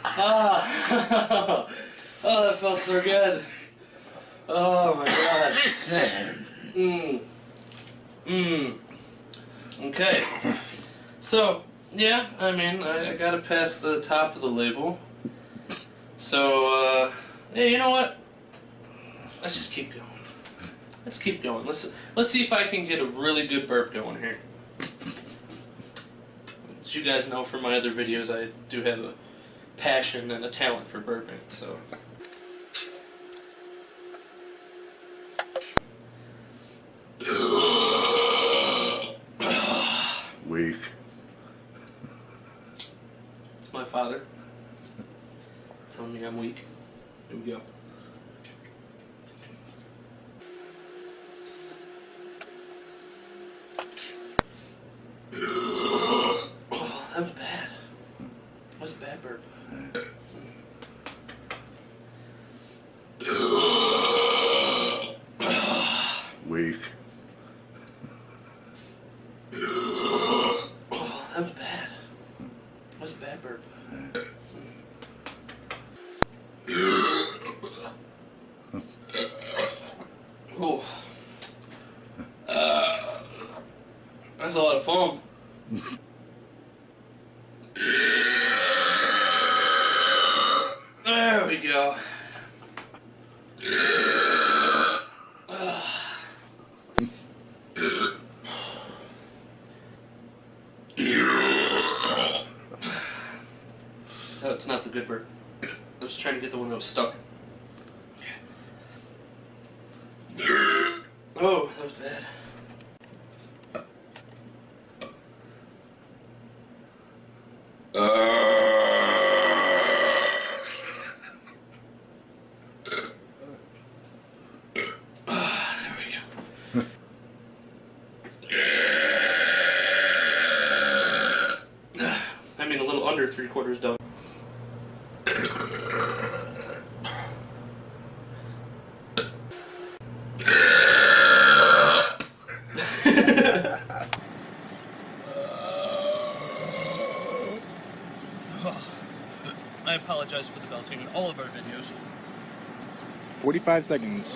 Ah. Oh, that felt so good. Oh my god. Okay. So, yeah, I mean, I gotta pass the top of the label. So, hey, you know what? Let's just keep going. Let's keep going. Let's see if I can get a really good burp going here. As you guys know from my other videos, I do have a passion and a talent for burping, so. Weak. It's my father telling me I'm weak. Here we go. Oh, that was bad. That was a bad burp. Weak. Oh, that was bad. That was a bad burp. Oh. That's a lot of foam. There we go. No, it's not the good burp. I was trying to get the one that was stuck. Oh, that was bad. There we go. I mean, a little under 3/4 done. I apologize for the belching in all of our videos. 45 seconds.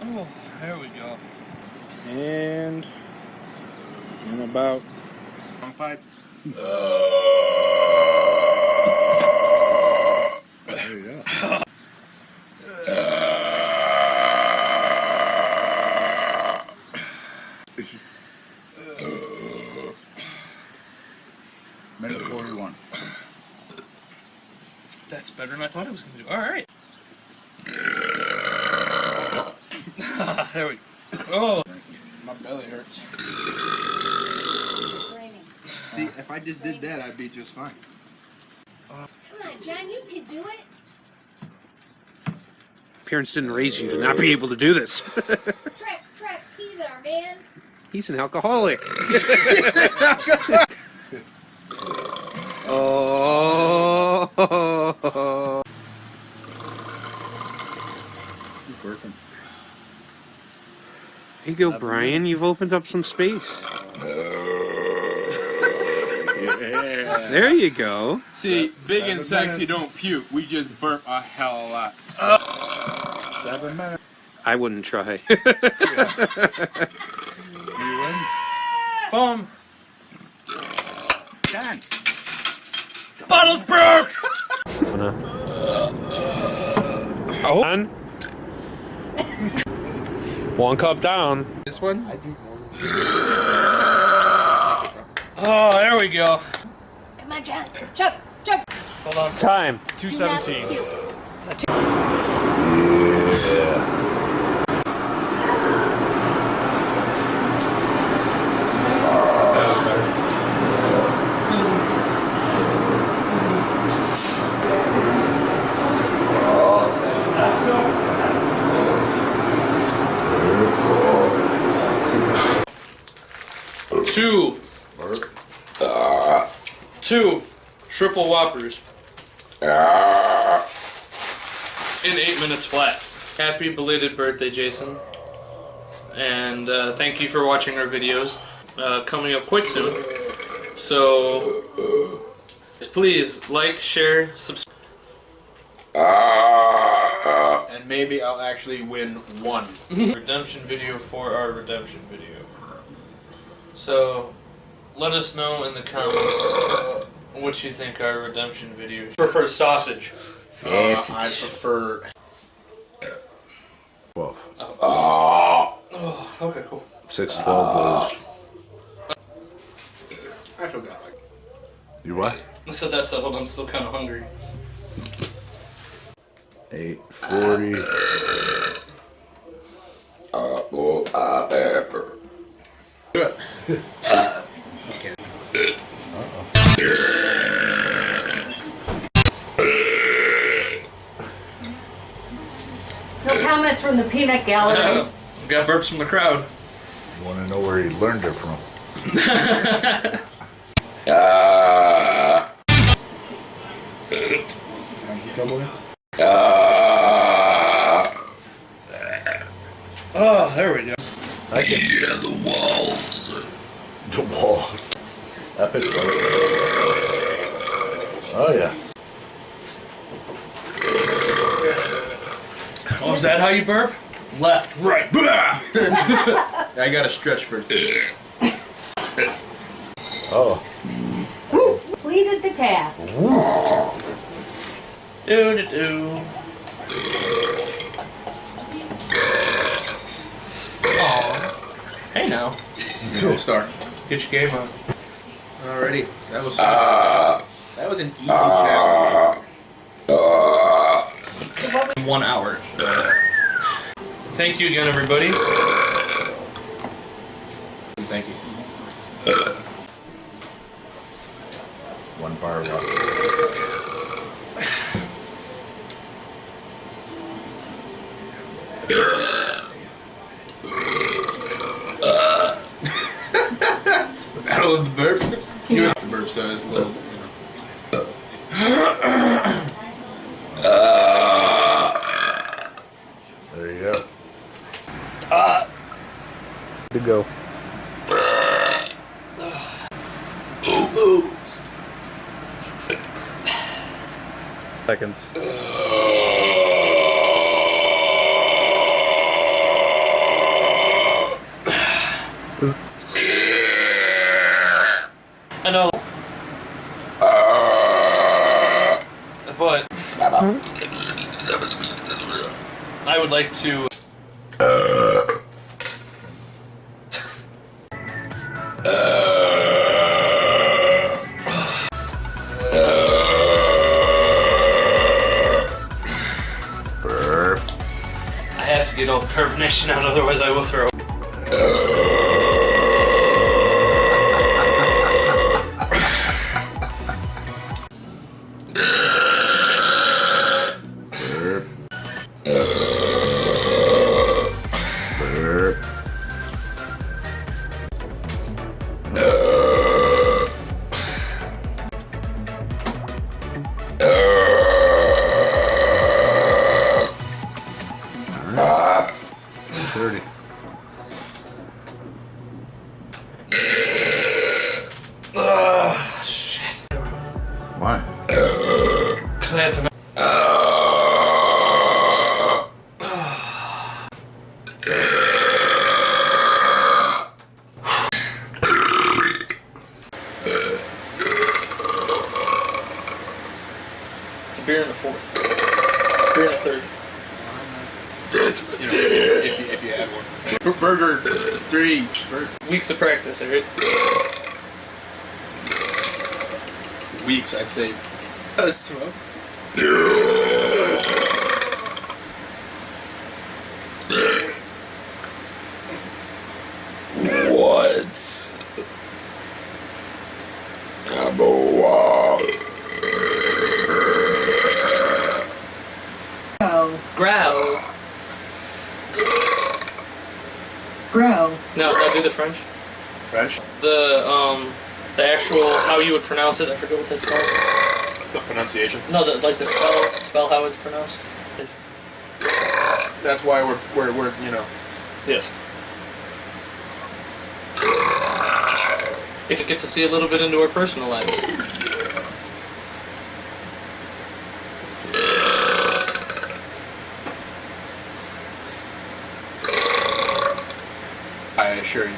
Oh, there we go. And in about 5. There you go. Minute 41. That's better than I thought it was going to do. All right. There we go. Oh, my belly hurts. See, if I just did that, I'd be just fine. Come on, John, you can do it. Parents didn't raise you to not be able to do this. Trex, he's our man. He's an alcoholic. Oh. He's burping. Here you go, Brian. You've opened up some space. Yeah. There you go. See, Big and Sexy don't puke. We just burp a hell of a lot. 7 minutes. I wouldn't try. You win. foam. Done. Bottle's broke. Oh. On. One cup down. This one? Oh, there we go. Come on, John. Chuck. Hold on. Time. 2:17. Yeah. Two. 2 triple whoppers in 8 minutes flat. Happy belated birthday, Jason. And thank you for watching our videos. Coming up quite soon. So please like, share, subscribe. And maybe I'll actually win one. Redemption video for our redemption video. So let us know in the comments what you think our redemption video should. Prefer sausage. I prefer. 12. Oh, okay, cool. 6 to 12 bowls. I forgot. You what? So that's settled. I'm still kind of hungry. 8:40. Pepper. Good. Okay. No comments from the peanut gallery. Got burps from the crowd. You want to know where he learned it from? Oh, there we go. I can hear the walls. The walls. Epic. Oh yeah. Oh, is that how you burp? Left, right. I gotta stretch first. Oh. Completed the task. Do. Hey now. Good start. Get your game on. Alrighty. That was an easy challenge. 1 hour. Thank you again, everybody. Thank you. 1 bar left. Battle of the burps. You have the burp, so it's a little, There you go. To go. Almost. Seconds. I know. But I would like to. Burp. I have to get all the carbonation out, otherwise I will throw. Burp. Burp. Ah. 30. Shit. Why? Because I have to. It's a beer in the 4th. Beer in the 3rd. you know, if you add one. Burger 3. Weeks of practice, right? Weeks, I'd say. That is smoke. What? I'm a wall. Growl. Grow. No, do the French. French? The The actual, how you would pronounce it, I forget what that's called. The pronunciation. No, like the spell how it's pronounced. That's why we're you know. Yes. If you get to see a little bit into our personal lives. I assure you.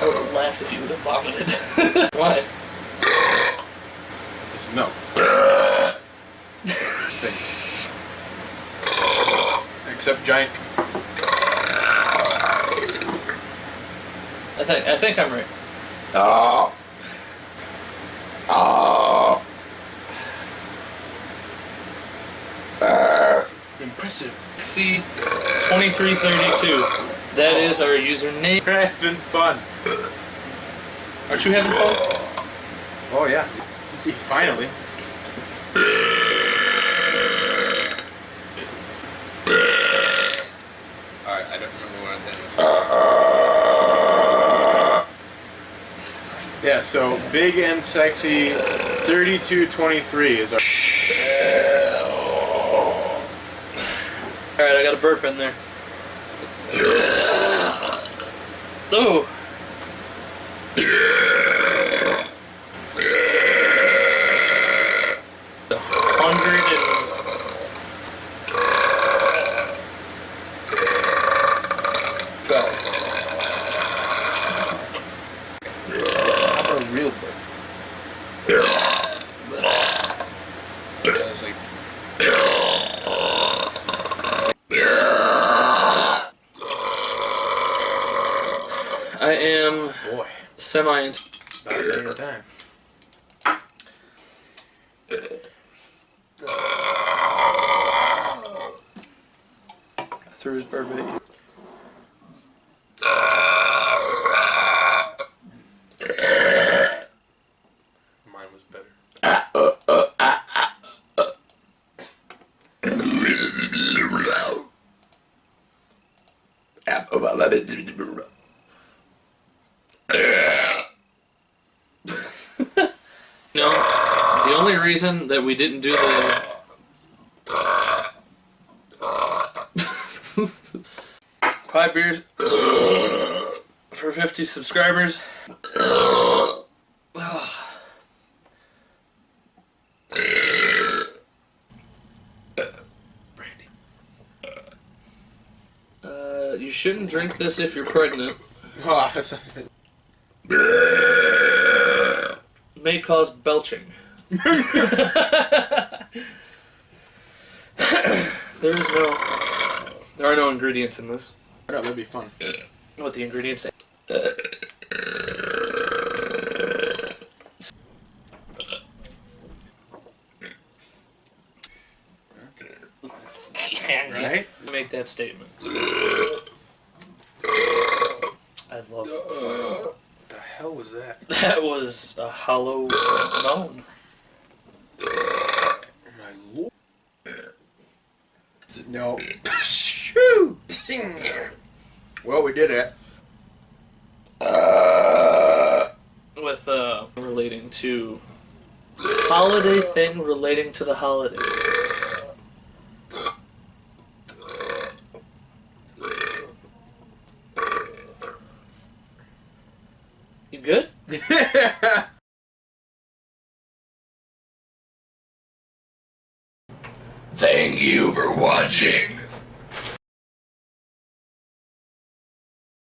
I would have laughed if you would have vomited. Why? It's milk. Things. Except giant. I think I'm right. Impressive. See, 2332. That is our username. We're having fun. Aren't you having fun? Oh yeah. See, finally. Alright, I don't remember what I said. Yeah, so Big&Sexy 3223 is our. Alright, I got a burp in there. Oh! How about a real burp? It's like. I am Boy. semi. About a time. Threw his burp at you. Mine was better. No, the only reason that we didn't do the 5 beers for 50 subscribers. Brandy. You shouldn't drink this if you're pregnant. Oh, that's May cause belching. There are no ingredients in this. I know, that'd be fun. What the ingredients say? Right? Make that statement. I love it. What the hell was that? That was a hollow moan. My lord. No. Shoot! Well, we did it. With relating to holiday thing relating to the holiday. You good? Thank you for watching.